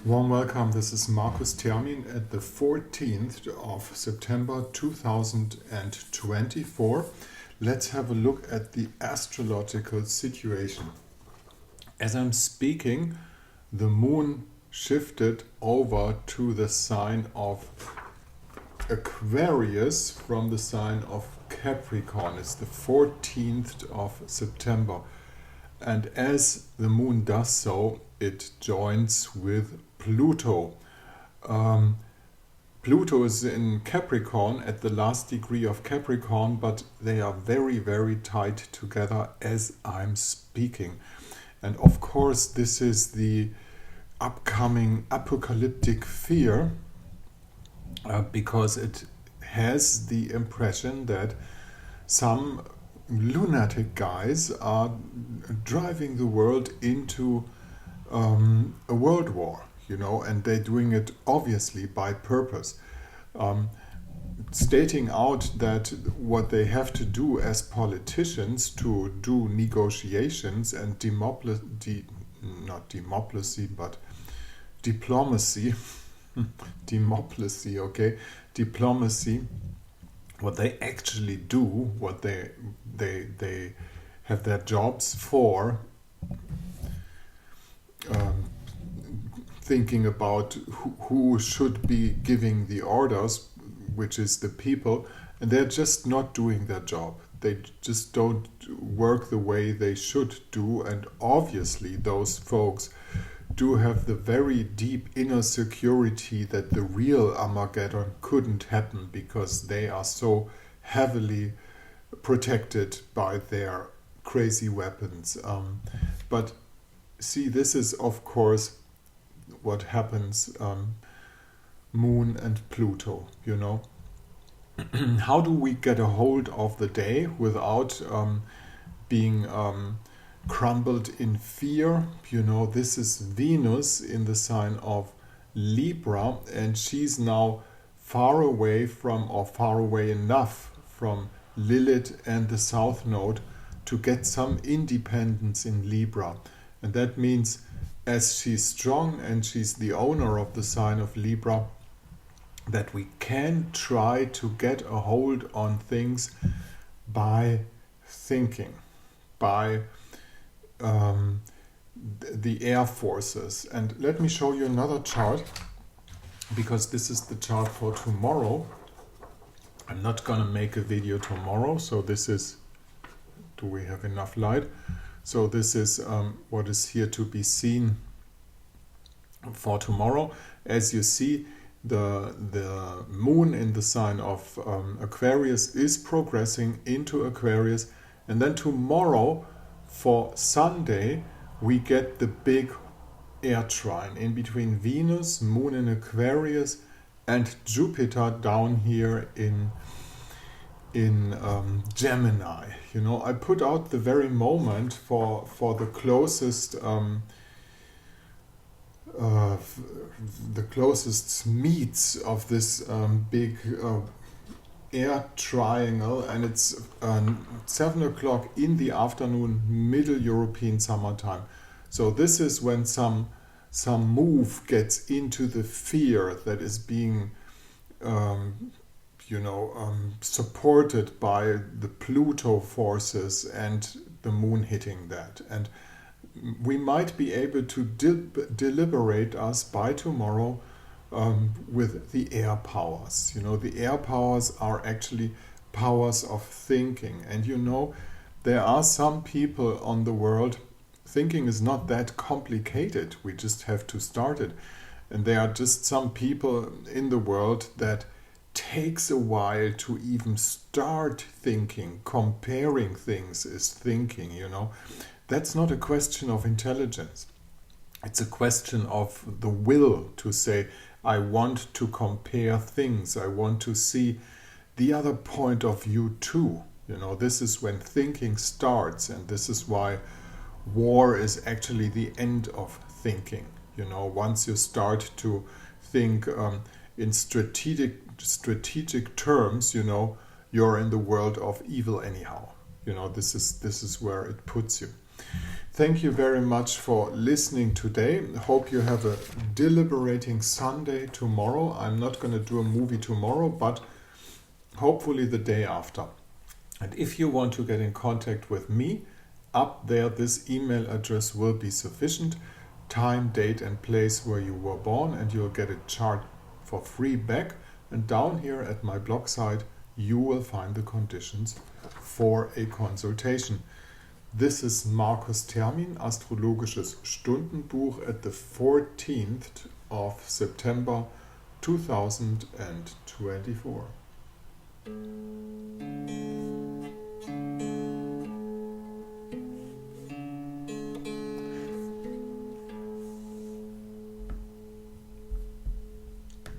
Warm welcome. This is Markus Termin at the 14th of September 2024. Let's have a look at the astrological situation. As I'm speaking, the moon shifted over to the sign of Aquarius from the sign of Capricorn. It's the 14th of September. And as the moon does so, it joins with Pluto. Pluto is in Capricorn at the last degree of Capricorn, but they are very, very tight together as I'm speaking. And of course, this is the upcoming apocalyptic fear because it has the impression that some lunatic guys are driving the world into a world war, and they're doing it obviously by purpose, stating out that what they have to do as politicians to do negotiations and diplomacy, what they actually do, what they have their jobs for, thinking about who should be giving the orders, which is the people, and they're just not doing their job. They just don't work the way they should do, and obviously those folks do have the very deep inner security that the real Armageddon couldn't happen because they are so heavily protected by their crazy weapons. But see, this is of course what happens, Moon and Pluto, How do we get a hold of the day without being crumbled in fear? This is Venus in the sign of Libra, and she's now far away enough from Lilith and the South Node to get some independence in Libra. And that means, as she's strong and she's the owner of the sign of Libra, that we can try to get a hold on things by thinking, by the air forces. And let me show you another chart, because this is the chart for tomorrow. I'm not gonna make a video tomorrow, so this is, do we have enough light? So this is what is here to be seen for tomorrow. As you see, the moon in the sign of Aquarius is progressing into Aquarius, and then tomorrow for Sunday we get the big air trine in between Venus, moon in Aquarius, and Jupiter down here in Gemini. I put out the very moment for the closest meets of this big air triangle, and it's 7 o'clock in the afternoon, Middle European summertime. So this is when some move gets into the fear that is being supported by the Pluto forces and the moon hitting that. And we might be able to deliberate us by tomorrow with the air powers. The air powers are actually powers of thinking. And there are some people on the world, thinking is not that complicated. We just have to start it. And there are just some people in the world that takes a while to even start thinking. Comparing things is thinking, That's not a question of intelligence. It's a question of the will to say, I want to compare things. I want to see the other point of view too. This is when thinking starts, and this is why war is actually the end of thinking. Once you start to think in strategic terms, you're in the world of evil anyhow. This is where it puts you. Thank you very much for listening today. Hope you have a deliberating Sunday tomorrow. I'm not going to do a movie tomorrow, but hopefully the day after. And if you want to get in contact with me, up there this email address will be sufficient. Time, date and place where you were born, and you'll get a chart for free back. And down here at my blog site you will find the conditions for a consultation. This is Markus Termin, Astrologisches Stundenbuch, at the 14th of September 2024.